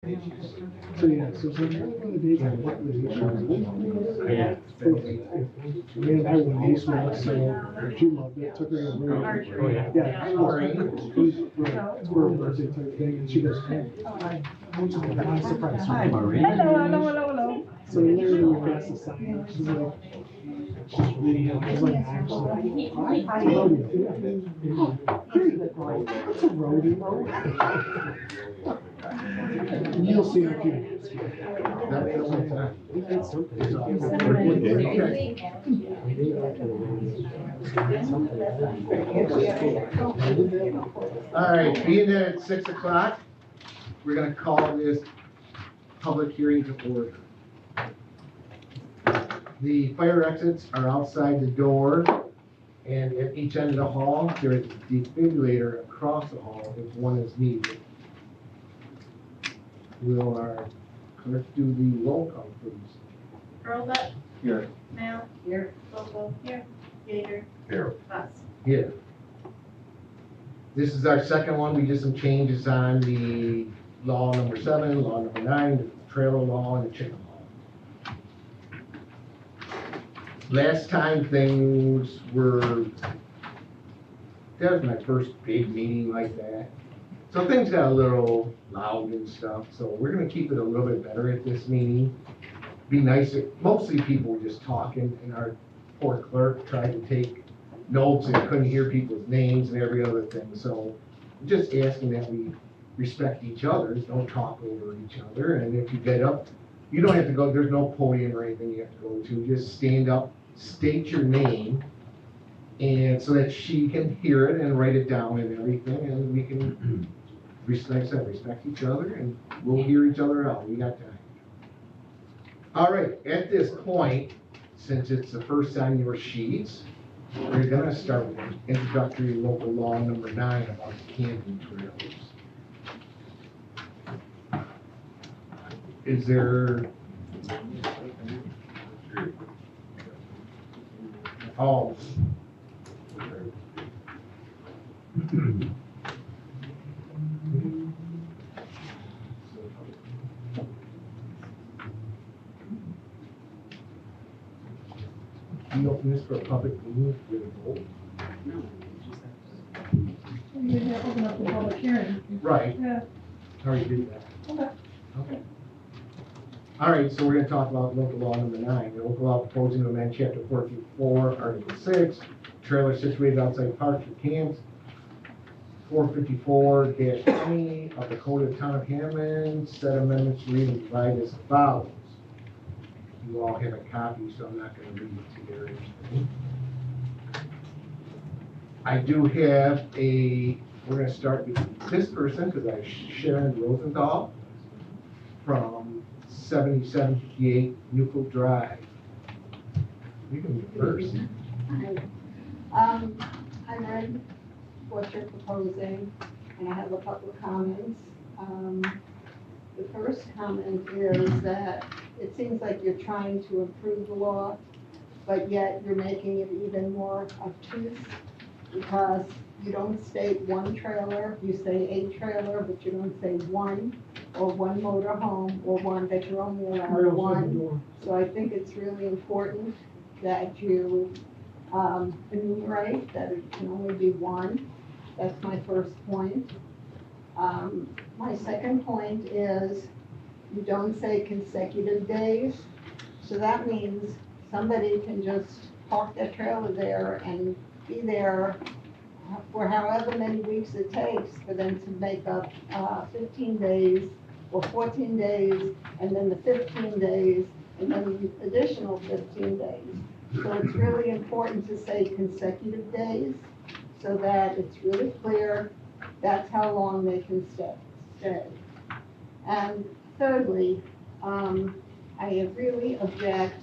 So yeah, so it's like one of the days I work with each other. Yeah. Me and I went east west, so she loved it, took her to the road. Oh, yeah. Yeah, for a birthday type thing, and she goes, "Hey, I'm surprised." Hi, Maureen. Hello. So literally we passed the sign, she's like, she's reading it, I was like, actually, hi, rodeo. Great, what's a rodeo? You'll see in a few minutes. It's All right, being that it's 6 o'clock, we're gonna call this public hearing to order. The fire exits are outside the door, and at each end of the hall, there is a defibrillator across the hall if one is needed. Will our clerk do the roll call, please? Earlbeck. Here. Mail. Here. Bobo. Here. Gator. Here. Bus. Here. This is our second one. We did some changes on the law number 7, law number 9, the trailer law, and the chicken law. Last time things were, that was my first big meeting like that. So things got a little loud and stuff, so we're gonna keep it a little bit better at this meeting. Be nice if, mostly people were just talking, and our poor clerk tried to take notes and couldn't hear people's names and every other thing, so just asking that we respect each other, don't talk over each other, and if you get up, you don't have to go, there's no podium or anything you have to go to, just stand up, state your name, and so that she can hear it and write it down and everything, and we can, respect each other, and we'll hear each other out, we got time. All right, at this point, since it's the first on your sheets, we're gonna start with introductory local law number 9 about camping trailers. Is there? Oh. You open this for a public meeting with a vote? You need to open up the public hearing. Right, Yeah. already did that. Okay. Okay. All right, so we're gonna talk about local law number 9. The local law proposing to amend chapter 454, article 6, trailer situated outside parks or camps. 454-20 of the Code of Town of Hammond, said amendments read and provide as follows. You all have a copy, so I'm not gonna read it to you or anything. I do have we're gonna start with this person, because I have Sharon Rosenthal from 7758 Newfield Drive. You can be first. I read what you're proposing, and I have a couple of comments. The first comment is that it seems like you're trying to improve the law, but yet you're making it even more obtuse, because you don't state one trailer, you say a trailer, but you don't say one, or one motor home, or one, that you're only allowed one. So I think it's really important that you enumerate that it can only be one. That's my first point. My second point is you don't say consecutive days. So that means somebody can just park their trailer there and be there for however many weeks it takes for them to make up 15 days or 14 days, and then the 15 days, and then the additional 15 days. So it's really important to say consecutive days so that it's really clear that's how long they can stay. And thirdly, I really object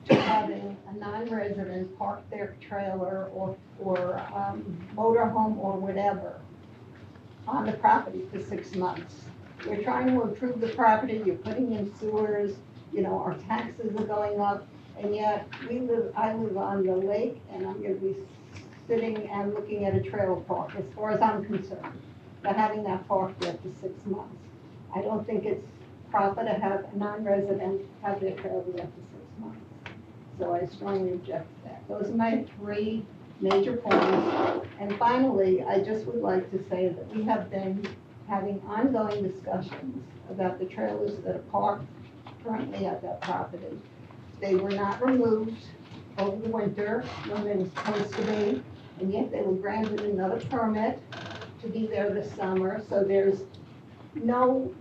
to having a non-resident park their trailer or motorhome or whatever on the property for 6 months. We're trying to improve the property, you're putting in sewers, our taxes are going up, and yet I live on the lake, and I'm gonna be sitting and looking at a trailer park, as far as I'm concerned, by having that parked there for 6 months. I don't think it's proper to have a non-resident have their trailer there for 6 months. So I strongly object to that. Those are my 3 major points. And finally, I just would like to say that we have been having ongoing discussions about the trailers that are parked currently at that property. They were not removed over the winter when they were supposed to be, and yet they were granted another permit to be there this summer. So there's no,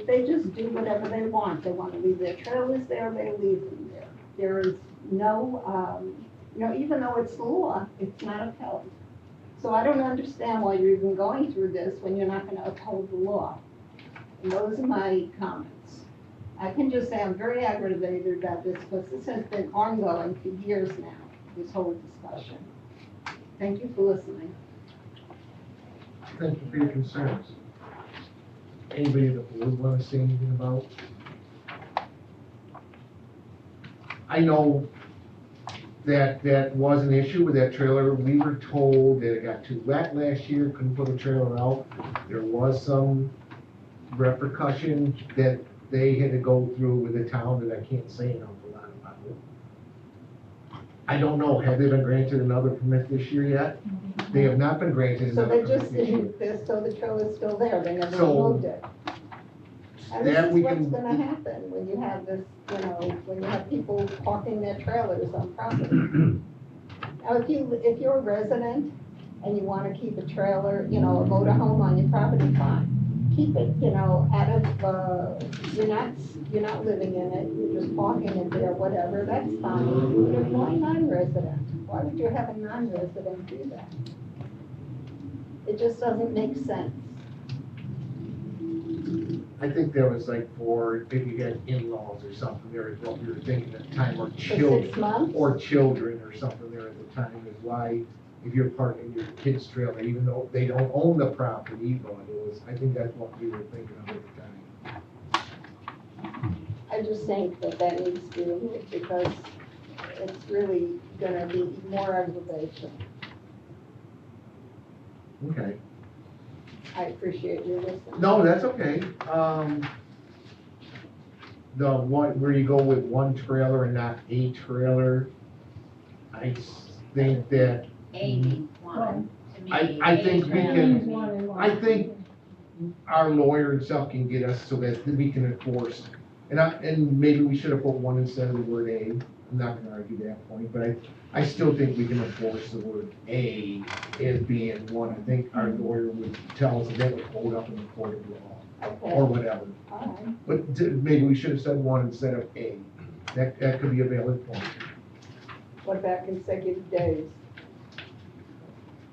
they just do whatever they want. They want to leave their trailers there, they leave them there. There is no, even though it's law, it's not upheld. So I don't understand why you're even going through this when you're not going to uphold the law. And those are my comments. I can just say I'm very aggravated about this because this has been ongoing for years now, this whole discussion. Thank you for listening. Thank you for your concerns. Anybody that would want to say anything about? I know that was an issue with that trailer. We were told that it got too wet last year, couldn't put a trailer out. There was some repercussion that they had to go through with the town that I can't say an awful lot about. I don't know, have they been granted another permit this year yet? They have not been granted So another they're permit just this year. sitting there, so the trailer's still there, they never So, removed it. And this that is we what's can- gonna happen when you have this, when you have people parking their trailers on property. Now, if you're a resident and you wanna keep a trailer, a motor home on your property, fine. Keep it, out of, you're not living in it, you're just parking it there, whatever, that's fine. But why non-resident? Why would you have a non-resident do that? It just doesn't make sense. I think that was like for, if you had in-laws or something, there is what we were thinking at the time, or For 6 children. months? Or children or something there at the time is why, if you're parking your kid's trailer, even though they don't own the property, but it was, I think that's what we were thinking of at the time. I just think that needs to be removed because it's really gonna be more aggravation. Okay. I appreciate you listening. No, that's okay. The one, where you go with one trailer and not a trailer, I think that, A means one. To me, I a think we trailer can- means- One and one. I think our lawyer and stuff can get us so that we can enforce. And maybe we should have put one instead of the word a. I'm not gonna argue that point, but I still think we can enforce the word a as being one. I think our lawyer would tell us that would hold up in the court of law Okay, or all whatever. right. But maybe we should have said one instead of a. That could be a valid point. What about consecutive days?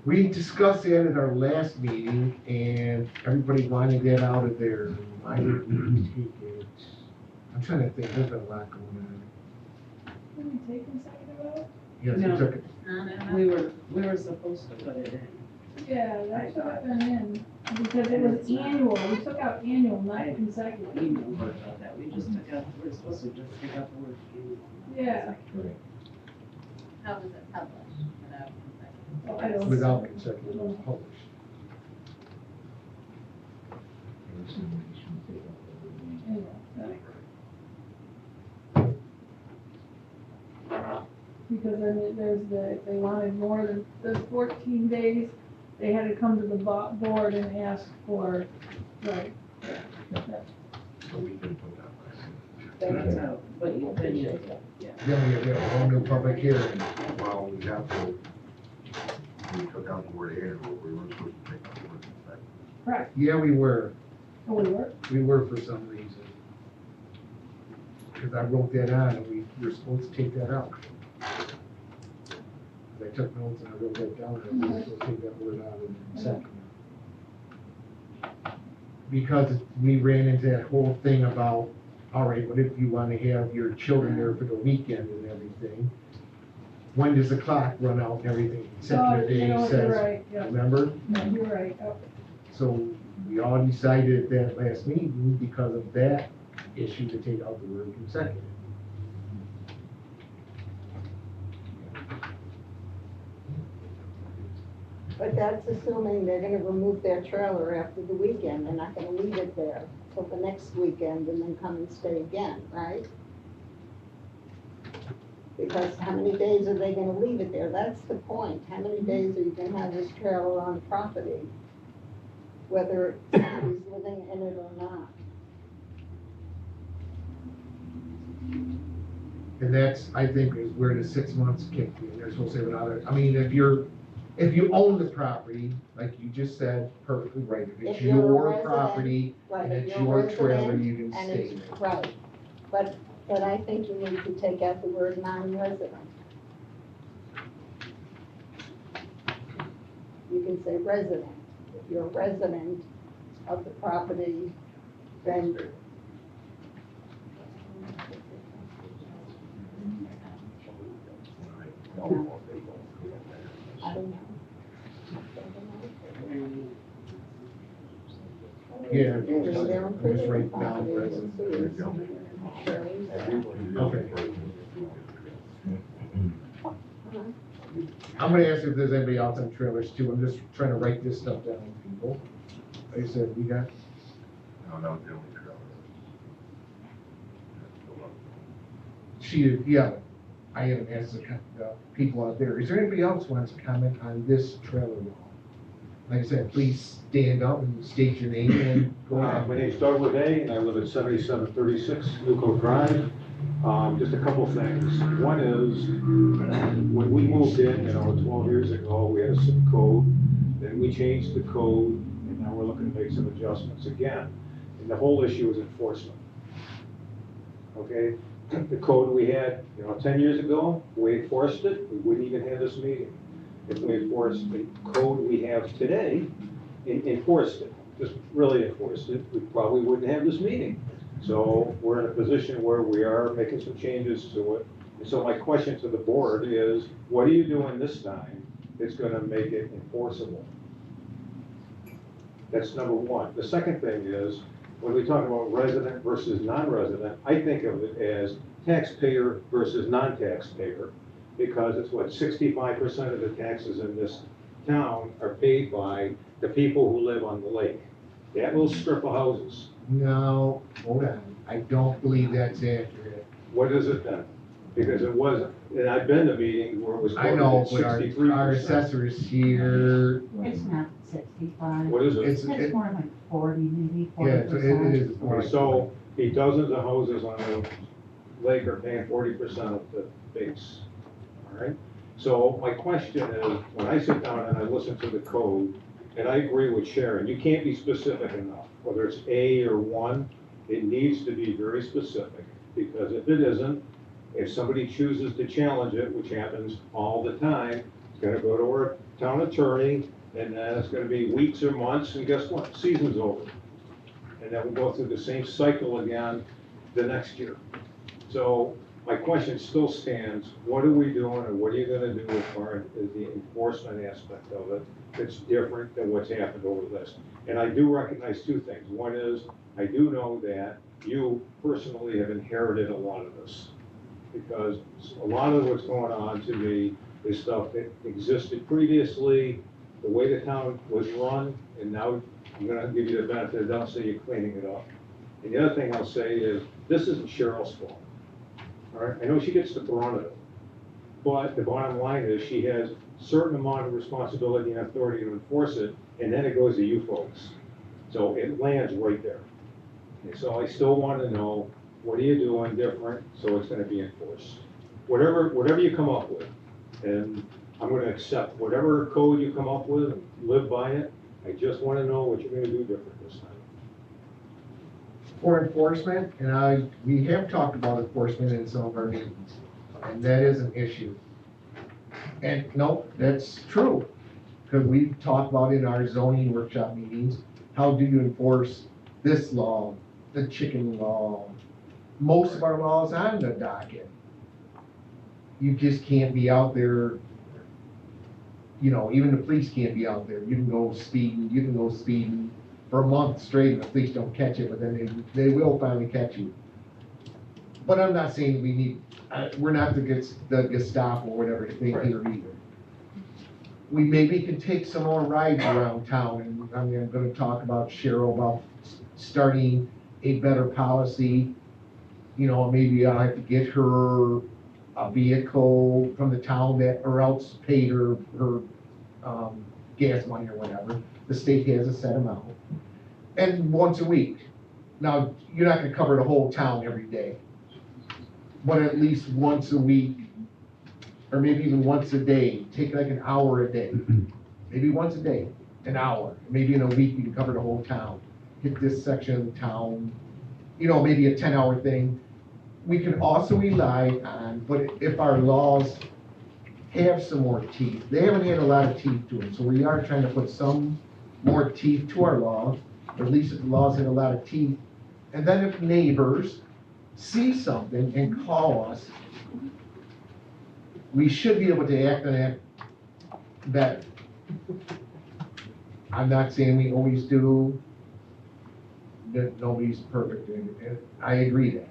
We discussed that at our last meeting and everybody wanted that out of there. Why did we take it? I'm trying to think, there's been a lot going on. Can we take consecutive out? Yes, we No. took it. We were supposed to put it in. Yeah, that should have been in, because it was annual, we took out annual, not consecutive. Email about that, we just took out, we're supposed to just take out the word annual. Yeah. How was it published without consecutive? So I don't- Without consecutive published. Anyway, that- Because then there's they wanted more than, the 14 days, they had to come to the board and ask for, right. That's how, but you, then you, Appreciate that. Then we have a whole new public hearing. Well, we have to, we took out the word annual, we weren't supposed to take out the word consecutive. Correct, Yeah, we were. oh, we were, We were for some reason. Because I wrote that on and we were supposed to take that out. 'Cause I took notes and I wrote that down and we were supposed to take that word out in a second. Because we ran into that whole thing about, all right, what if you want to have your children there for the weekend and everything? When does the clock run out and everything? oh, Except you know, day you're says, right, yeah, remember? no, you're right, oh, So we all decided at that last meeting, because of that issue, to take out the word consecutive. But that's assuming they're gonna remove their trailer after the weekend, they're not gonna leave it there. till the next weekend and then come and stay again, right? Because how many days are they gonna leave it there? That's the point. How many days are you gonna have this trailer on property? Whether somebody's living in it or not. And that's, I think, is where the 6 months kick in. They're supposed to have another, I mean, if you own the property, like you just said, perfectly right. If it's If you're a your resident, property Right, and if it's you're a your trailer, resident you can and stay it's, there. right. But I think you need to take out the word non-resident. You can say resident. If you're a resident of the property, then I don't know. Yeah, Really, they're I'm just including writing the down property. resident. Okay. I'm gonna ask if there's anybody else on trailers too. I'm just trying to write this stuff down, people. Like I said, we got, No, that was the only trailer. yeah, I haven't asked the people out there. Is there anybody else who wants to comment on this trailer law? Like I said, please stand up and state your name and go My ahead. name's Doug Levay, and I live at 7736 Newco Drive. Just a couple things. One is, when we moved in, 12 years ago, we had a SIP code, then we changed the code, and now we're looking to make some adjustments again. And the whole issue is enforcement. Okay? The code we had, 10 years ago, we enforced it, we wouldn't even have this meeting. If we enforced the code we have today, enforced it, just really enforced it, we probably wouldn't have this meeting. So we're in a position where we are making some changes to it. And so my question to the board is, what are you doing this time that's gonna make it enforceable? That's number one. The second thing is, when we talk about resident versus non-resident, I think of it as taxpayer versus non-taxpayer, because it's what, 65% of the taxes in this town are paid by the people who live on the lake. That little strip of houses. No, hold on. I don't believe that's accurate. What is it then? Because it wasn't, and I've been to meetings where it was I quoted know, at but our 63%. assessor is here. It's not 65. What is it? It's, It's more like 40, maybe yeah, so it 40%. is. Okay, so the dozens of houses on the lake are paying 40% of the base, all right? So my question is, when I sit down and I listen to the code, and I agree with Sharon, you can't be specific enough, whether it's A or 1, it needs to be very specific, because if it isn't, if somebody chooses to challenge it, which happens all the time, it's gonna go to our town attorney, and then it's gonna be weeks or months, and guess what? Season's over. And then we'll go through the same cycle again the next year. So my question still stands, what are we doing, or what are you gonna do as far as the enforcement aspect of it that's different than what's happened over this? And I do recognize two things. One is, I do know that you personally have inherited a lot of this, because a lot of what's going on to me is stuff that existed previously, the way the town was run, and now I'm gonna give you the benefit of the doubt, say you're cleaning it up. And the other thing I'll say is, this isn't Cheryl's fault. All right, I know she gets the brunt of it, but the bottom line is, she has a certain amount of responsibility and authority to enforce it, and then it goes to you folks. So it lands right there. And so I still wanna know, what are you doing different, so it's gonna be enforced? Whatever you come up with, and I'm gonna accept whatever code you come up with, and live by it. I just wanna know what you're gonna do different this time. For enforcement, and we have talked about enforcement in some of our meetings, and that is an issue. And no, that's true, because we've talked about in our zoning workshop meetings, how do you enforce this law, the chicken law? Most of our laws on the docket. You just can't be out there, even the police can't be out there. You can go speeding for a month straight and the police don't catch it, but then they will finally catch you. But I'm not saying we're not the Gestapo or whatever thing here either. We maybe can take some more rides around town, and I'm gonna talk about Cheryl about starting a better policy. You know, maybe I have to get her a vehicle from the town that, or else pay her, gas money or whatever. The state has a set amount. And once a week. Now, you're not gonna cover the whole town every day. But at least once a week, or maybe even once a day, take like an hour a day. Maybe once a day, an hour. Maybe in a week, you can cover the whole town. Hit this section of the town, you know, maybe a 10-hour thing. We can also rely on, but if our laws have some more teeth, they haven't had a lot of teeth to them, so we are trying to put some more teeth to our laws, or at least if the laws had a lot of teeth. And then if neighbors see something and call us, we should be able to act on that better. I'm not saying we always do, that nobody's perfect, and I agree that.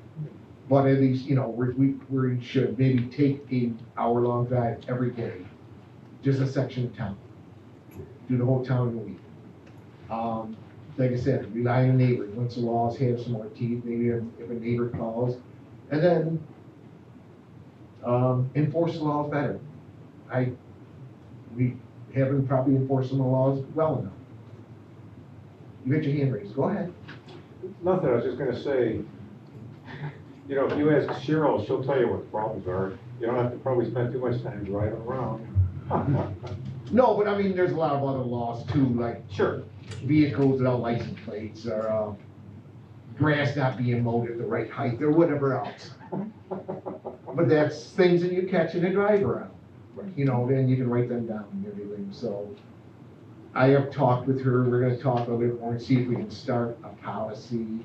But at least, you know, we should maybe take an hour-long drive every day, just a section of town. Do the whole town in a week. Like I said, rely on neighbors, once the laws have some more teeth, maybe if a neighbor calls, and then enforce the laws better. We haven't probably enforced some of the laws well enough. You got your hand raised, go ahead. Nothing, I was just gonna say, you know, if you ask Cheryl, she'll tell you what the problems are. You don't have to probably spend too much time driving around. No, but I mean, there's a lot of other laws too, like Sure. vehicles without license plates, or grass not being mowed at the right height, or whatever else. But that's things that you catch in a drive around, you know, then you can write them down and everything, so. I have talked with her, we're gonna talk a little bit more and see if we can start a policy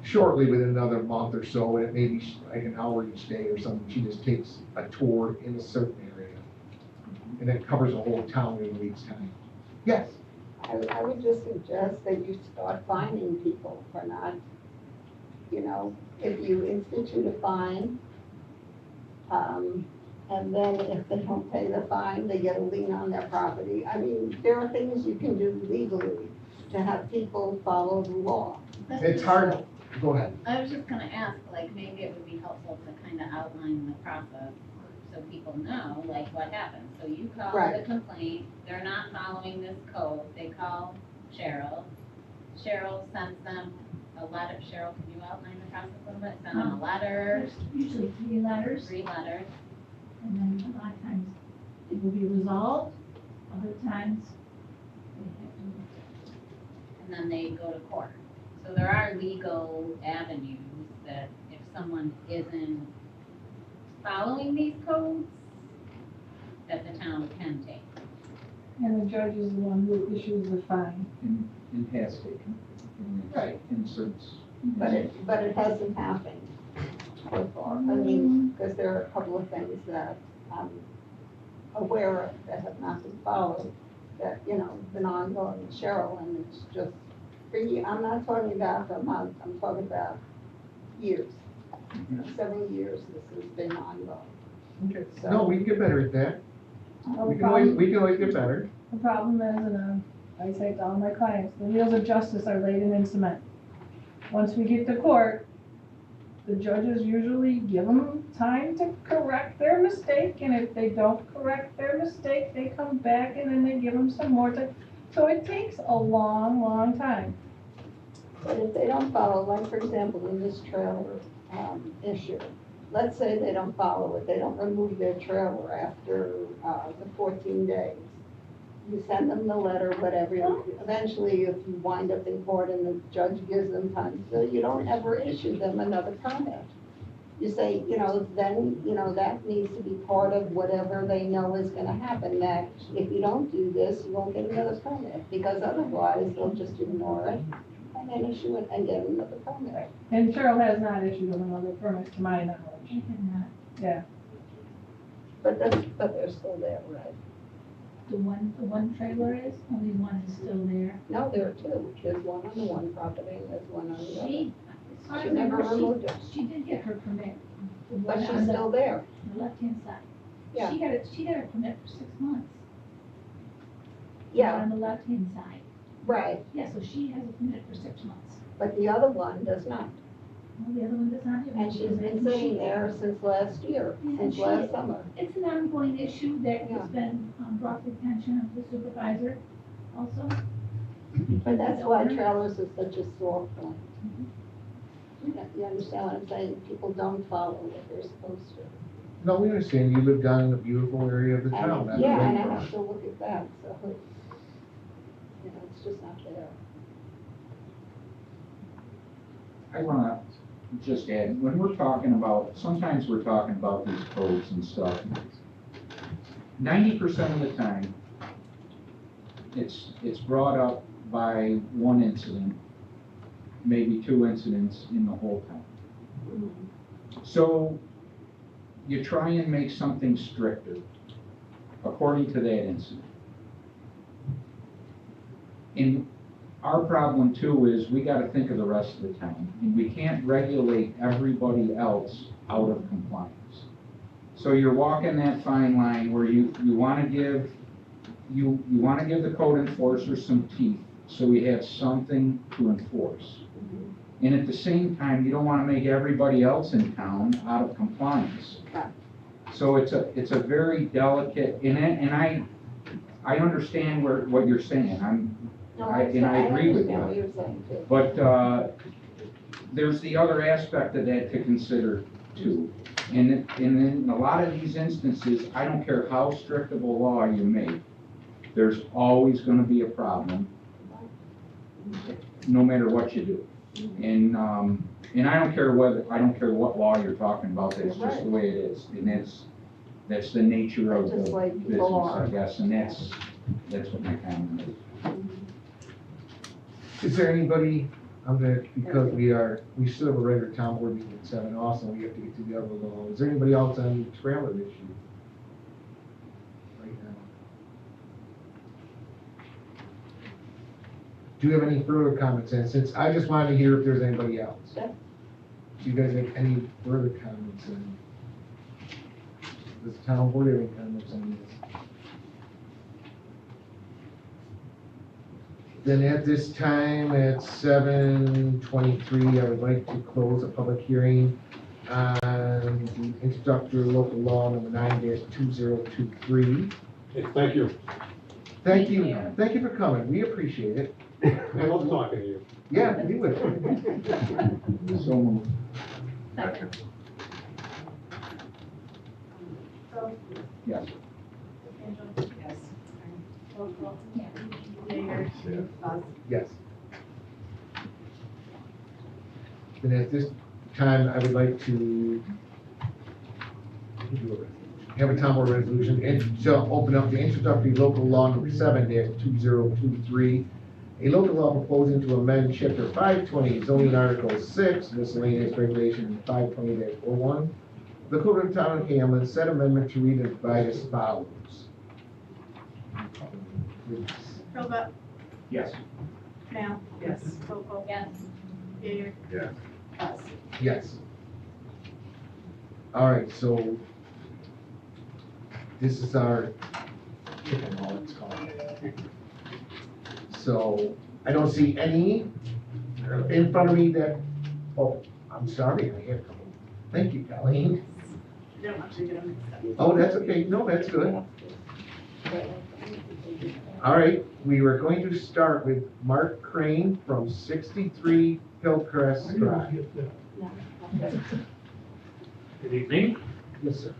shortly, within another month or so, and it may be like an hour each day or something, she just takes a tour in a certain area. And then covers the whole town in a week's time. Yes? I would just suggest that you start fining people for not, you know, if you institute a fine, and then if they don't pay the fine, they get a lien on their property. I mean, there are things you can do legally to have people follow the law. It's hard, go ahead. I was just gonna ask, like, maybe it would be helpful to kind of outline the process so people know, like, what happens. So you call the Right. complaint, they're not following this code, they call Cheryl. Cheryl sends them a letter. Cheryl, can you outline the process a little bit? Send them a letter, There's usually 3 letters, 3 letters. and then a lot of times it will be resolved, other times they have to. And then they go to court. So there are legal avenues that if someone isn't following these codes, that the town can take. And the judge is the one who issues the fine. And has taken Right. in certs. But it hasn't happened so far. I mean, because there are a couple of things that I'm aware of that have not been followed, that, you know, been ongoing with Cheryl, and it's just, I'm not talking about a month, I'm talking about years. 7 years this has been ongoing. Okay. So- No, we can get better at that. The We can always problem get better. is, and I say to all my clients, the wheels of justice are laid in cement. Once we get to court, the judges usually give them time to correct their mistake, and if they don't correct their mistake, they come back and then they give them some more time. So it takes a long, long time. But if they don't follow, like for example, in this trailer issue, let's say they don't follow it, they don't remove their trailer after the 14 days. You send them the letter, whatever, eventually if you wind up in court and the judge gives them time, so you don't ever issue them another permit. You say, you know, then, you know, that needs to be part of whatever they know is gonna happen, that if you don't do this, you won't get another permit, because otherwise they'll just ignore it and then issue it and get another permit. And Cheryl has not issued them another permit to my knowledge. They cannot. Yeah. But they're still there, right? The one trailer is, only one is still there. No, there are two. There's one on the one property and there's one on the other. She, as far She as I never know, removed it. she did get her permit. The But one she's on the still there. left-hand side. Yeah. She got a permit for 6 months. Yeah, On the left-hand side. right. Yeah, so she has a permit for 6 months. but the other one does not. Well, the other one does not have. And she's been sitting there since last year, since last summer. It's an ongoing issue that Yeah. has been brought to the attention of the supervisor also. And that's why trailers is such a sore point. You understand what I'm saying? People don't follow what they're supposed to. No, we understand, you live down in a beautiful area of the town. And, that's yeah, great and I for have us. to look at that, so, you know, it's just not there. I wanna just add, when we're talking about, sometimes we're talking about these codes and stuff. 90% of the time, it's brought up by one incident, maybe two incidents in the whole town. So you try and make something stricter according to that incident. And our problem too is we gotta think of the rest of the town, and we can't regulate everybody else out of compliance. So you're walking that fine line where you wanna give the code enforcer some teeth, so we have something to enforce. And at the same time, you don't wanna make everybody else in town out of compliance. So it's a very delicate, and I understand what you're saying, I agree with understand what you. you're saying too. But, there's the other aspect of that to consider too. And in a lot of these instances, I don't care how strict of a law you make, there's always gonna be a problem, no matter what you do. And I don't care what law you're talking about, that's just the way it is. And that's the nature of Just the like business, people are. I guess, and that's what my comment is. Is there anybody, because we still have a regular town board meeting at 7 also, we have to get to the other law. Is there anybody else on the trailer issue? Right now? Do you have any further comments? And since I just wanted to hear if there's anybody else. Sure. Do you guys have any further comments? And does the town board have any comments on this? Then at this time, at 7:23, I would like to close a public hearing on the introductory local law number 9-2023. Thank you. Thank you for coming, we appreciate it. I love talking to you. Yeah, we will. So moved. Second. Yes. Yes. Roll call. Jaeger. Bus. Yes. And at this time, I would like to have a town board resolution, and to open up the introductory local law number 7-2023, a local law proposing to amend chapter 520 zoning article 6 miscellaneous regulation 520-01, the code of the town of Hamlin, said amendment to read and provide as follows. Hurlbut. Yes. Canal. Yes. Sokol. Yes. Jaeger. Yes. Bus. Yes. All right, so this is our chicken law, it's called. So I don't see any in front of me that, oh, I'm sorry, I have, thank you, Colleen. Don't want you to get them mixed up. Oh, that's okay, no, that's good. All right, we were going to start with Mark Crane from 63 Hillcrest Drive. Good evening. Yes, sir.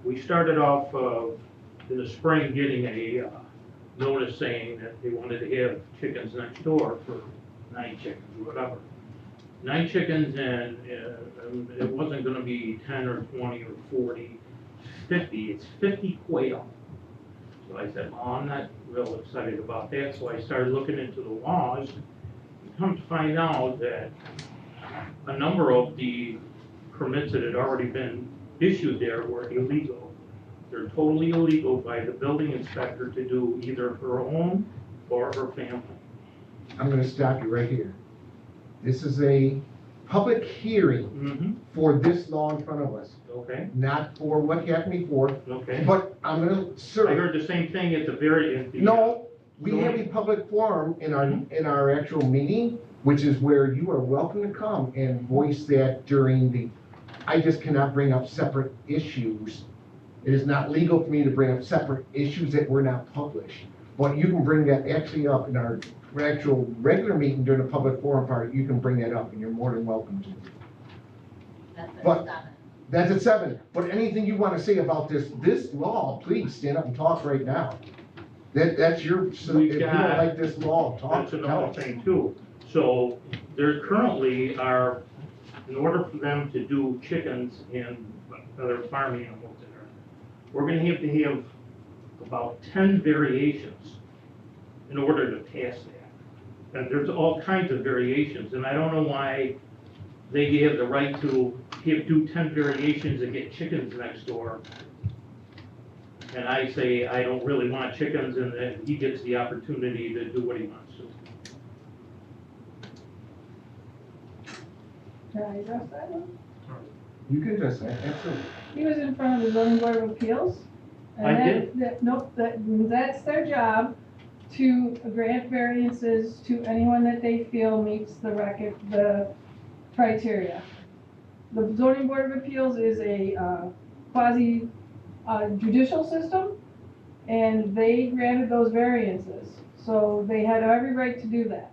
We started off in the spring getting a notice saying that they wanted to have chickens next door for night chickens, whatever. Night chickens, and it wasn't gonna be 10 or 20 or 40, 50, it's 50 quail. So I said, well, I'm not real excited about that, so I started looking into the laws. Come to find out that a number of the permits that had already been issued there were illegal. They're totally illegal by the building inspector to do either her own or her family. I'm gonna stop you right here. This is a public hearing for this law in front of us, Okay, not for what happened before, okay. but I'm gonna, I sir, heard the same thing at the very, no, We have a public forum in our actual meeting, which is where you are welcome to come and voice that during the, I just cannot bring up separate issues. It is not legal for me to bring up separate issues that were not published. But you can bring that actually up in our actual regular meeting during the public forum part, you can bring that up and you're more than welcome to. That's at But- 7. That's at 7, but anything you wanna say about this law, please stand up and talk right now. That's your, so We've if you don't got- like this law, talk, That's tell another us. thing too. So there currently are, in order for them to do chickens and other farm animals there, we're gonna have to have about 10 variations in order to pass that. And there's all kinds of variations, and I don't know why they have the right to do 10 variations and get chickens next door. And I say, I don't really want chickens, and then he gets the opportunity to do what he wants to. Can I address that one? You can just say, absolutely. He was in front of the zoning board of appeals. And I that- that- Nope, that's their job, to grant variances to anyone that they feel meets the criteria. The zoning board of appeals is a quasi judicial system, and they granted those variances. So they had every right to do that.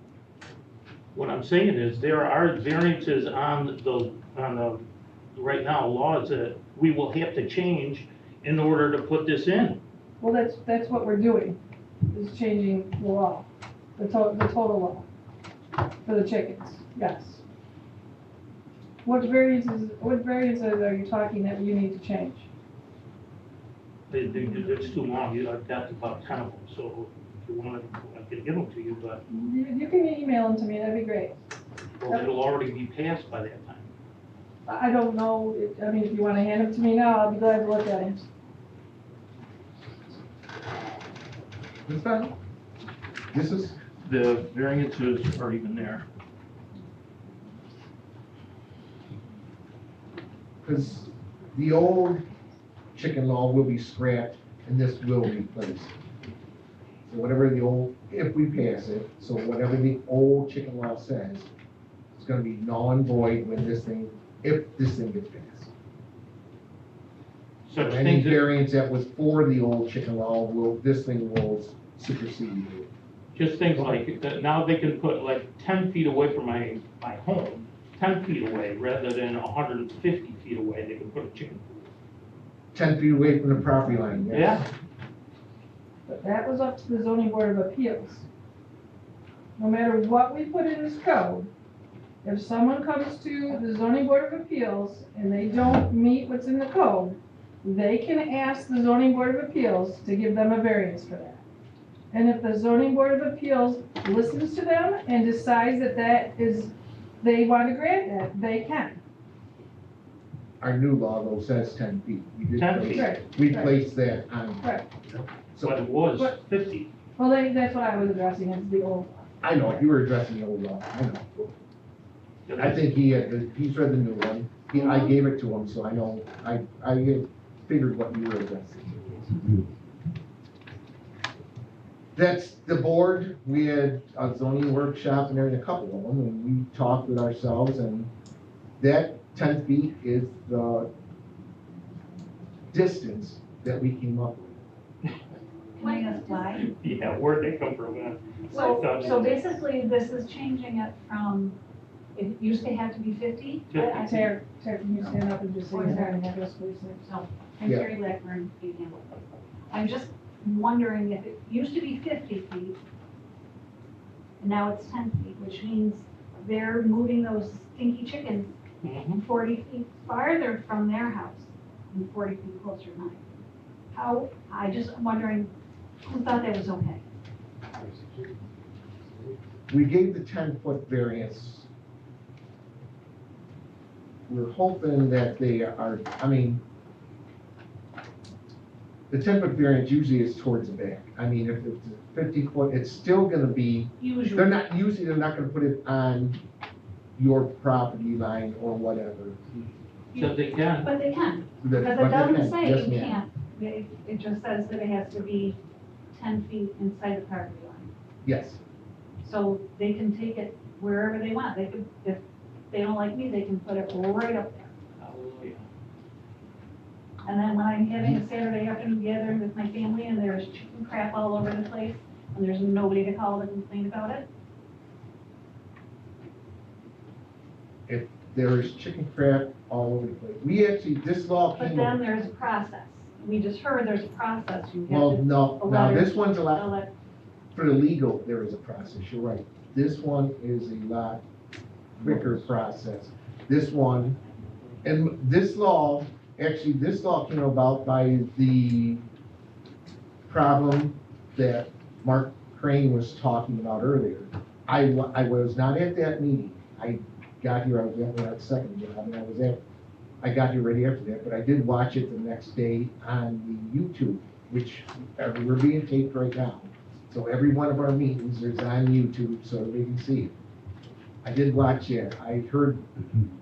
What I'm saying is, there are variances on the, right now, laws that we will have to change in order to put this in. Well, that's what we're doing, is changing the law, the total law for the chickens, yes. What variances are you talking that you need to change? It's too long, I've got about 10 of them, so if you want, I can give them to you, but, You can email them to me, that'd be great. well, it'll already be passed by that time. I don't know, I mean, if you wanna hand them to me now, I'll be glad to look at them. It's fine. This is, The variances are even there. because the old chicken law will be scrapped and this will be replaced. So whatever the old, if we pass it, so whatever the old chicken law says, it's gonna be null and void when this thing, if this thing gets passed. Such Any things, that- variance that was for the old chicken law this thing will supersede it. just things like, that now they can put like 10 feet away from my home, 10 feet away, rather than 150 feet away, they can put a chicken coop. 10 feet away from the property line, yes. Yeah, But that was up to the zoning board of appeals. No matter what we put in this code, if someone comes to the zoning board of appeals and they don't meet what's in the code, they can ask the zoning board of appeals to give them a variance for that. And if the zoning board of appeals listens to them and decides they want to grant that, they can. Our new law though says 10 feet. We did 10 place- feet. Right, We right. placed that on, Right. so, but it was 50. Well, that's what I was addressing, it's the old. I know, you were addressing the old law, I know. I think he's read the new one. I gave it to him, so I know, I figured what you were addressing. That's the board, we had a zoning workshop and everything, a couple of them, and we talked with ourselves, and that 10 feet is the distance that we came up with. Can I ask why? Yeah, where'd they come from, man? So basically, this is changing it from, it used to have to be 50? I- Tara, can you stand up and just say Or your Tara. name and address, please? No, I'm Yeah. Terry Blackburn, Eaton. I'm just wondering if it used to be 50 feet, and now it's 10 feet, which means they're moving those stinky chickens Mhm. 40 feet farther from their house and 40 feet closer to mine. How, I just wondering, who thought that was okay? We gave the 10-foot variance. We're hoping that they are, I mean, the 10-foot variance usually is towards the back. I mean, if it's 50-foot, it's still gonna be, Usually. they're not gonna put it on your property line or whatever. So they can. But they can, But because they it doesn't can. say Yes, you ma'am. can't. It just says that it has to be 10 feet inside the property line. Yes, So they can take it wherever they want. They could, if they don't like me, they can put it right up there. Hallelujah. And then when I'm having a Saturday afternoon gathering with my family and there's chicken crap all over the place and there's nobody to call to complain about it, if there's chicken crap all over the place. We actually, this law but came. then there's a process. We just heard there's a process. You have Well, to, no, a now letter, this one's a a lot, let- for the legal, there is a process, you're right. This one is a lot quicker process. This one, and this law, actually, this law came about by the problem that Mark Crane was talking about earlier. I was not at that meeting. I got here, I was at that second job, and I got here right after that, but I did watch it the next day on the YouTube, which we're being taped right now. So every one of our meetings is on YouTube, so they can see it. I did watch it. I heard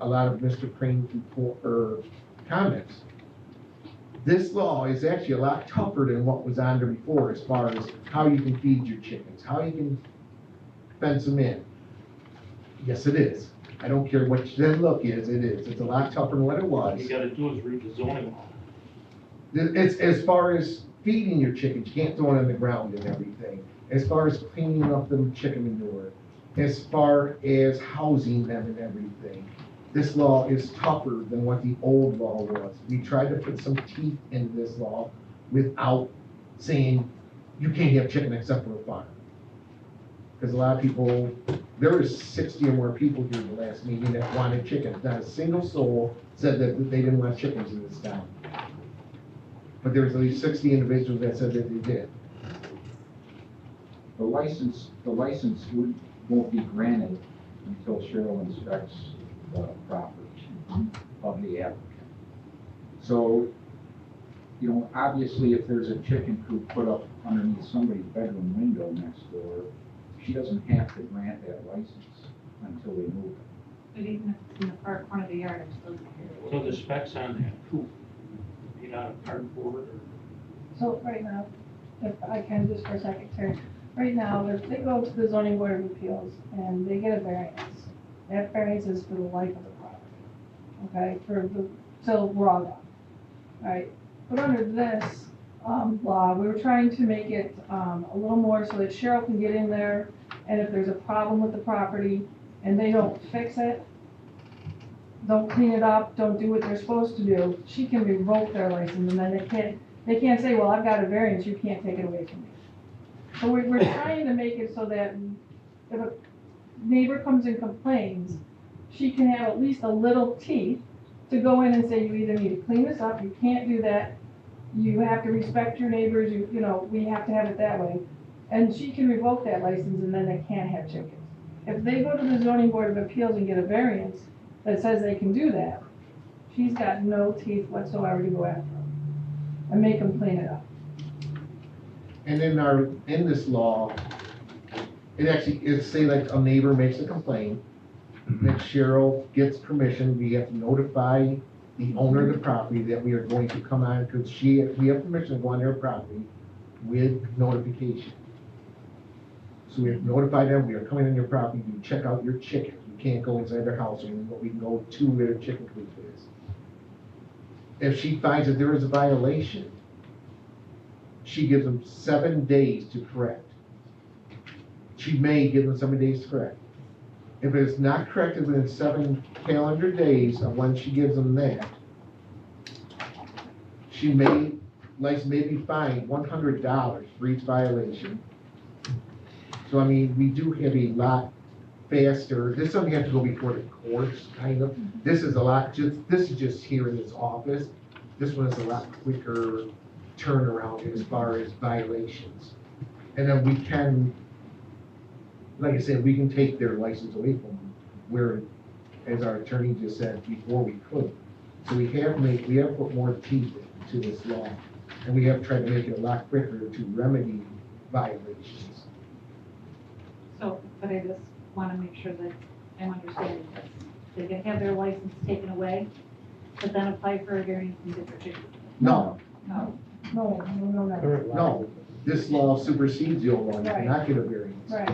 a lot of Mr. Crane's comments. This law is actually a lot tougher than what was on there before, as far as how you can feed your chickens, how you can fence them in. Yes, it is. I don't care what the look is, it is. It's a lot tougher than what it All was. you gotta do is read the zoning law. It's as far as feeding your chickens, you can't throw it on the ground and everything. As far as cleaning up the chicken manure, as far as housing them and everything. This law is tougher than what the old law was. We tried to put some teeth in this law without saying you can't have chicken except for a farm. Because a lot of people, there was 60 or more people here in the last meeting that wanted chickens. Not a single soul said that they didn't want chickens in this town. But there was at least 60 individuals that said that they did. The license won't be granted until Cheryl inspects the property of the applicant. So, you know, obviously if there's a chicken coop put up underneath somebody's bedroom window next door, she doesn't have to grant that license until they move it. but even if it's in the far corner of the yard, I'm still not here. What are the specs on that coop? Made out of cardboard or? So right now, if I can just for a second, Terry, right now, if they go to the zoning board of appeals and they get a variance, that variance is for the life of the property, okay, till we're all done. All right, but under this, law, we were trying to make it, a little more so that Cheryl can get in there, and if there's a problem with the property and they don't fix it, don't clean it up, don't do what they're supposed to do, she can revoke their license, and then they can't say, well, I've got a variance, you can't take it away from me. So we're trying to make it so that if a neighbor comes and complains, she can have at least a little teeth to go in and say, you either need to clean this up, you can't do that, you have to respect your neighbors, you know, we have to have it that way. And she can revoke that license and then they can't have chickens. If they go to the zoning board of appeals and get a variance that says they can do that, she's got no teeth whatsoever to go after them and make them clean it up. And in this law, it actually, it's say like a neighbor makes a complaint, that Cheryl gets permission, we have to notify the owner of the property that we are going to come on, because we have permission to go on their property with notification. So we have to notify them, we are coming on your property to check out your chickens. We can't go inside their house, we can go to where their chicken coop is. If she finds that there is a violation, she gives them 7 days to correct. She may give them 7 days to correct. If it's not corrected within 7 calendar days of when she gives them that, she may be fined $100 for each violation. So I mean, we do have a lot faster, this doesn't have to go before the courts, kind of. This is a lot, this is just here in this office. This one is a lot quicker turnaround as far as violations. And then we can, like I said, we can take their license away from them, where, as our attorney just said, before we could. So we have put more teeth into this law, and we have tried to make it a lot quicker to remedy violations. So, but I just want to make sure that I'm understanding this. They can have their license taken away, but then apply for a variance and get their chicken. No, No. No. no, this law supersedes the old law, you cannot get a variance. Right.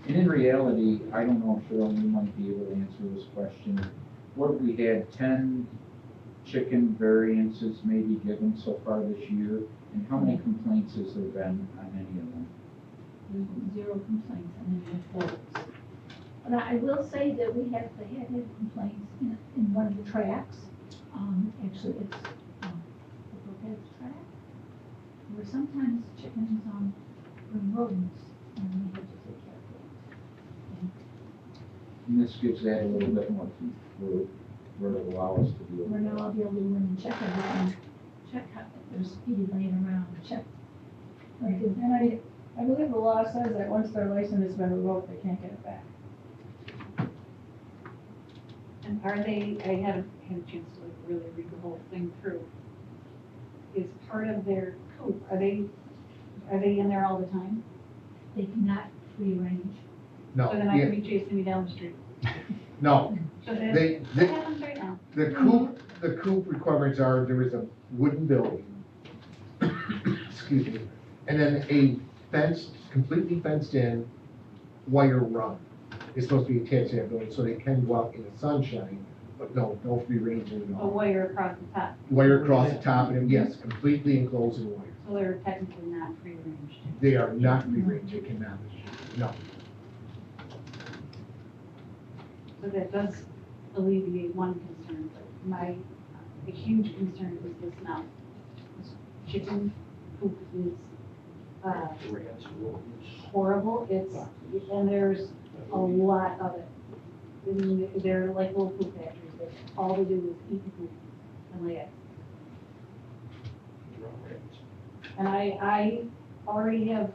And in reality, I don't know if Cheryl, you might be able to answer this question. What, we had 10 chicken variances maybe given so far this year, and how many complaints has there been on any of them? There's 0 complaints on any of those. But I will say that we had complaints in one of the tracks. Actually, it's, the Brookhead's track, where sometimes chickens, bring rodents, and we have to take care of And this gives that a little bit more teeth for it to allow us to do it. it. We're now able to go in and check everything, check how, if there's feed laying around, check. Right. And I believe the law says that once their license has been revoked, they can't get it back. And are they, I haven't had a chance to like really read the whole thing through. Is part of their coop, are they in there all the time? They cannot free range. No, So then I yeah, could be chasing me down the street. no, So that, they, that happens right now. the coop requirements are, there is a wooden building, excuse me, and then a fenced, completely fenced in wire run is supposed to be attached to that building, so they can go out in the sunshine, but no free range at A all. wire across the top. Wire across the top, and yes, completely enclosed in wire. So they're technically not free range. They are not free range, they cannot, no. So that does alleviate one concern, but a huge concern is the smell. This chicken poop is, horrible, and there's a lot of it. And they're like little poop factories, that all they do is eat poop and lay eggs. And I already have,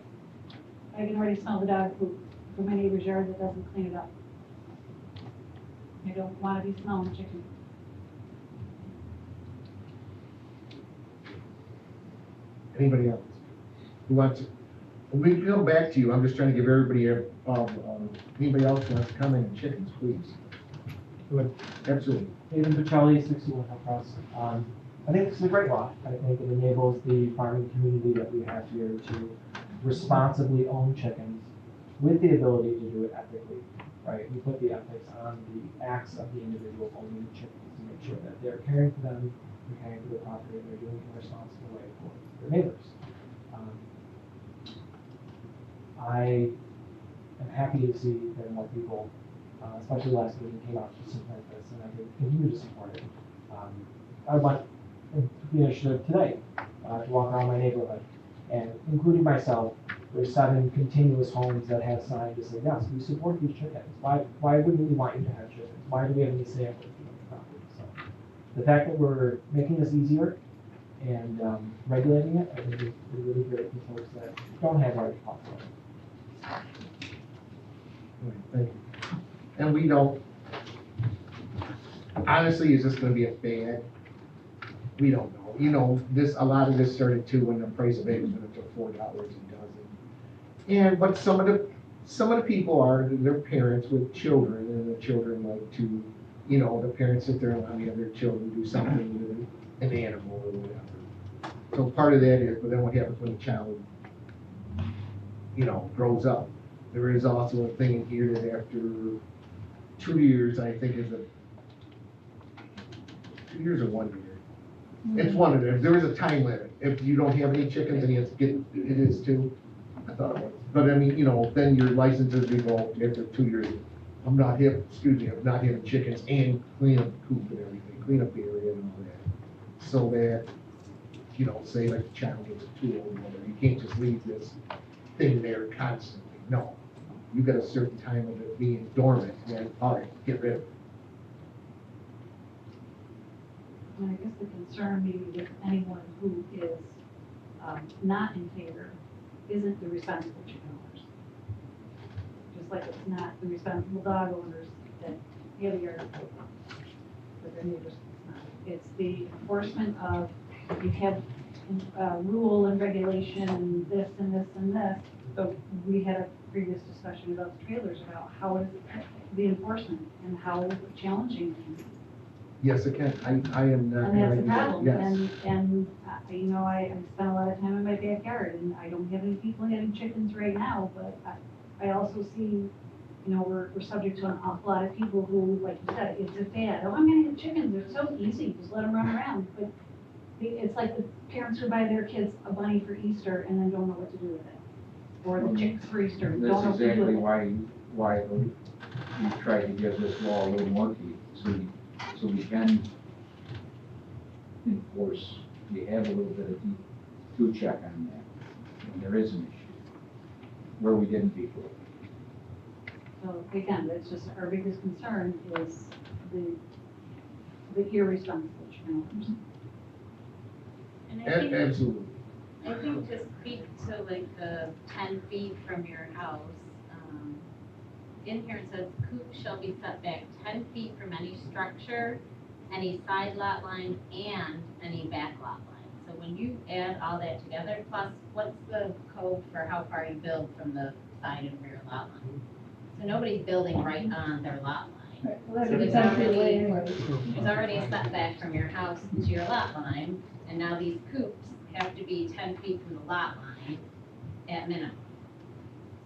I can already smell the dog poop from my neighbor's yard that doesn't clean it up. I don't wanna be smelling chicken. Anybody else who wants to? We can come back to you, I'm just trying to give everybody anybody else who wants to comment on chickens, please. Go ahead. Absolutely. Hayden Pacelli, 61 Hillcross. I think this is a great law. I think it enables the farming community that we have here to responsibly own chickens with the ability to do it ethically, right? We put the ethics on the acts of the individual owning the chickens to make sure that they're caring for them, they're caring for their property, and they're doing it in a responsible way for their neighbors. I am happy to see that more people, especially last week, came out to support this, and I can continue to support it. I want the initiative today to walk around my neighborhood, and including myself, there's 7 continuous homes that have signs that say, yes, we support these chickens. Why wouldn't we want you to have chickens? Why do we have any say over the property? So the fact that we're making this easier and regulating it, I think is really great for folks that don't have large populations. Thank you. And we don't, honestly, is this gonna be a fad? We don't know. You know, a lot of this started too when the price of eggs went up to $4 a dozen. But some of the people they're parents with children, and the children like to, you know, the parents sit there and let the other children do something with an animal or whatever. So part of that is, but then what happens when a child, you know, grows up? There is also a thing in here that after 2 years, I think is 2 years or 1 year. It's one of them. There is a time limit. If you don't have any chickens and you have to get, it is 2. I thought it was. But I mean, you know, then your license is revoked after 2 years. I'm not having chickens and clean up the coop and everything, clean up the area and all that. So that, you know, say like the child gets a tool or whatever, you can't just leave this thing there constantly. No. You've got a certain time of it being dormant, and then, all right, get rid of it. And I guess the concern maybe with anyone who is not in favor isn't the responsible chicken owners. Just like it's not the responsible dog owners that have a yard for their neighbors. It's the enforcement of, you have rule and regulation and this and this and this. So we had a previous discussion about the trailers, about how is the enforcement and how challenging it can be. Yes, it can. I am not. And that's the gonna problem, do that. and, you know, I spend a lot of time in my backyard, and I don't have any people having chickens right now, but I also see, you know, we're subject to an awful lot of people who, like you said, it's a fad. Oh, I'm gonna have chickens, they're so easy, just let them run around. But it's like the parents who buy their kids a bunny for Easter and then don't know what to do with it. Or the chicks for Easter, and don't know That's what to do exactly with it. why we try to give this law a little more teeth, so we can enforce, we have a little bit of teeth to check on that, when there is an issue, where we didn't before. So again, that's just, our biggest concern is the irresponsible chicken owners. And I think, Absolutely. I think to speak to like the 10 feet from your house, in here it says coop shall be set back 10 feet from any structure, any side lot line, and any back lot line. So when you add all that together, plus what's the code for how far you build from the side and rear lot line? So nobody's building right on their lot line. Right, well, that'd So be there's 10 feet away already, anyway. there's already a setback from your house to your lot line, and now these coops have to be 10 feet from the lot line at minimum.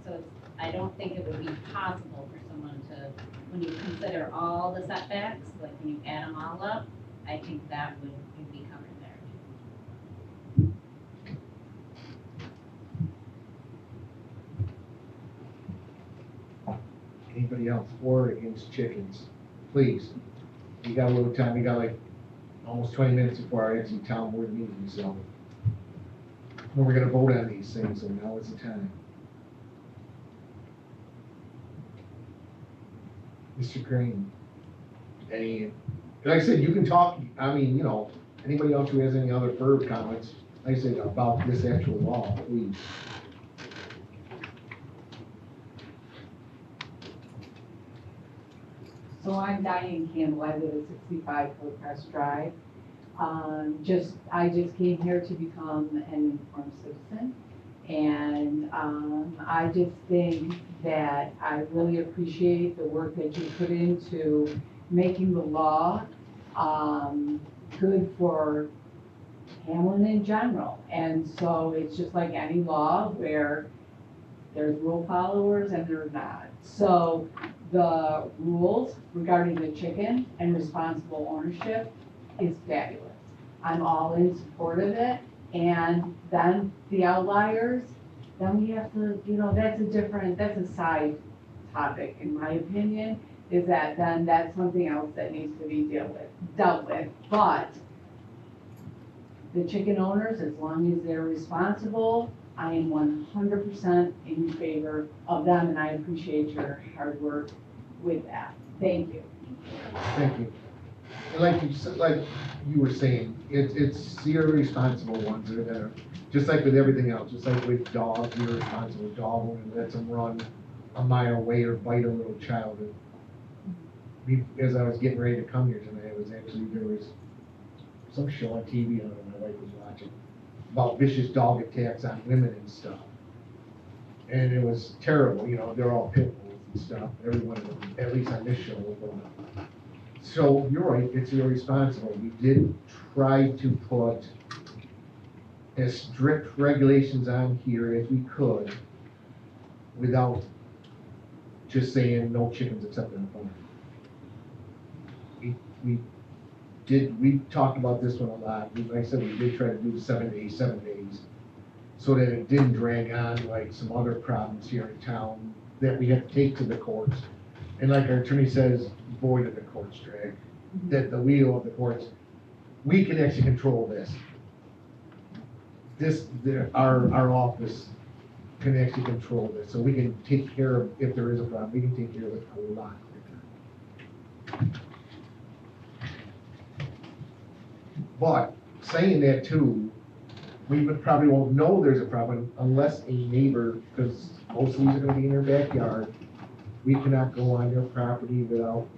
So it's, I don't think it would be possible for someone to, when you consider all the setbacks, like when you add them all up, I think that would be covered there. Anybody else for or against chickens? Please. You got a little time, you got like almost 20 minutes before our actually town board meeting, so. When we're gonna vote on these things, so now is the time. Mr. Crane, any, like I said, you can talk, I mean, you know, anybody else who has any other further comments, like I said, about this actual law, please. So I'm Diane Campbell, I live at 65 Hillcrest Drive. I just came here to become an informed citizen. And I just think that I really appreciate the work that you put into making the law good for Hamlin in general. And so it's just like any law where there's rule followers and there's not. So the rules regarding the chicken and responsible ownership is fabulous. I'm all in support of it. And then the outliers, then we have to, you know, that's a side topic, in my opinion, is that then that's something else that needs to be dealt with. But the chicken owners, as long as they're responsible, I am 100% in favor of them, and I appreciate your hard work with that. Thank you. Thank you. And like you said, like you were saying, it's the irresponsible ones that are gonna, just like with everything else, just like with dogs, the irresponsible dog owner lets them run a mile away or bite a little child. As I was getting ready to come here tonight, there was some show on TV, I don't know, my wife was watching, about vicious dog attacks on women and stuff. And it was terrible, you know, they're all pit bulls and stuff, every one of them, at least on this show, was going on. So you're right, it's irresponsible. We did try to put as strict regulations on here as we could without just saying no chickens except in the farm. We talked about this one a lot. Like I said, we did try to do 7 days, so that it didn't drag on like some other problems here in town that we have to take to the courts. And like our attorney says, void of the courts drag, that the wheel of the courts, we can actually control this. Our office can actually control this, so we can take care of, if there is a problem, we can take care of it a lot quicker. But saying that too, we probably won't know there's a problem unless a neighbor, because most of these are gonna be in their backyard, we cannot go on their property without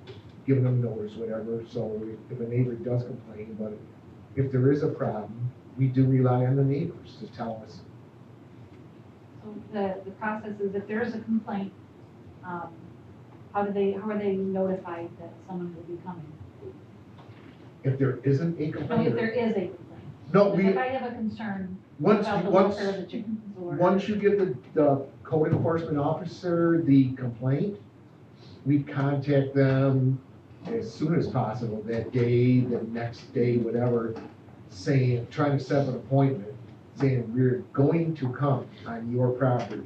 giving them notice, whatever, so if a neighbor does complain, but if there is a problem, we do rely on the neighbors to tell us. So the process is, if there is a complaint, how are they notified that someone will be coming? If there isn't a I mean, complaint. if there is a complaint. No, If I have a concern once about the you, once, welfare of the chickens or. once you give the code enforcement officer the complaint, we contact them as soon as possible, that day, the next day, whatever, saying, trying to set up an appointment, saying, we're going to come on your property.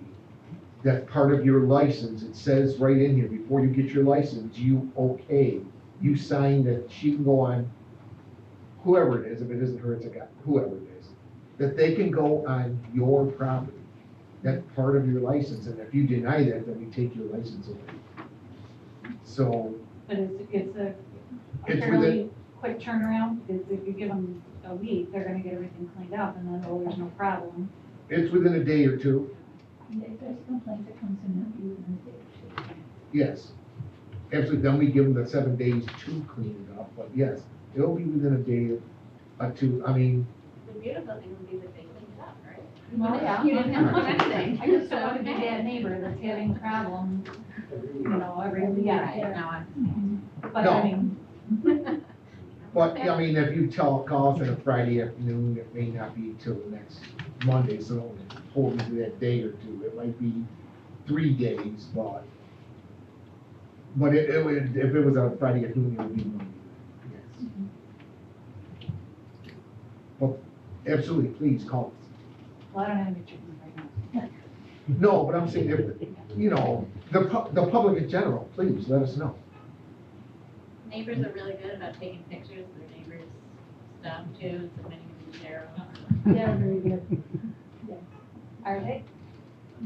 That's part of your license. It says right in here, before you get your license, you okay. You sign that she can go on, whoever it is, if it isn't her, it's a guy, whoever it is, that they can go on your property. That's part of your license, and if you deny that, then we take your license away. So, But it's a It's fairly within- quick turnaround, because if you give them a week, they're gonna get everything cleaned up, and then, oh, there's no problem. it's within a day or two, Yeah, if there's a complaint that comes in, it'll be within a day or two. yes. Absolutely, then we give them the 7 days to clean it up, but yes, it'll be within a day or two, I mean, The beautiful thing would be that they cleaned it up, right? Well, yeah. You didn't have to do anything. I just don't wanna be that neighbor that's having a problem, you know, every week. Right, now I understand. But No. I mean, but, I mean, if you call us on a Friday afternoon, it may not be till the next Monday, so don't hold me to that day or two, it might be 3 days, but it would, if it was a Friday afternoon, it would be Monday, yes. Well, absolutely, please call us. well, I don't have any chickens right now. No, but I'm saying, if, you know, the public in general, please let us know. Neighbors are really good about taking pictures of their neighbors' stuff too, and submitting them to Cheryl. Yeah, very good. Are they?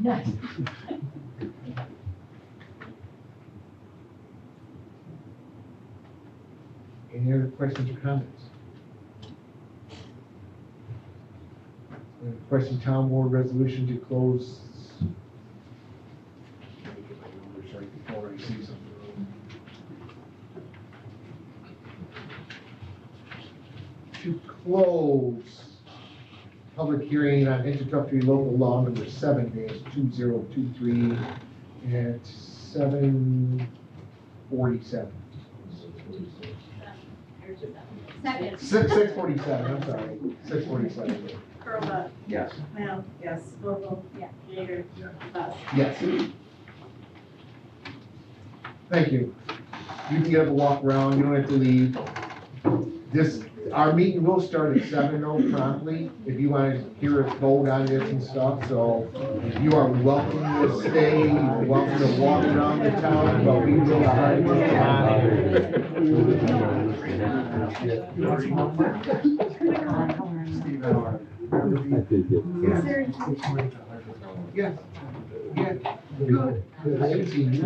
Yes. Any other questions or comments? Question town board resolution to close. Let me get my numbers right before I see something wrong. To close public hearing on introductory local law number 7-2023 at 7:47. Second. 6:47, I'm sorry, 6:47. Corolla, Yes. Now, yes, Vogel, Yeah. Jaeger, Bus. Yes. Thank you. You can get up and walk around, you don't have to leave. Our meeting will start at 7 though promptly, if you want to hear us vote on this and stuff, so you are welcome to stay, you're welcome to walk around the town, but we will start at 7. Yeah, yeah, good. I haven't seen you.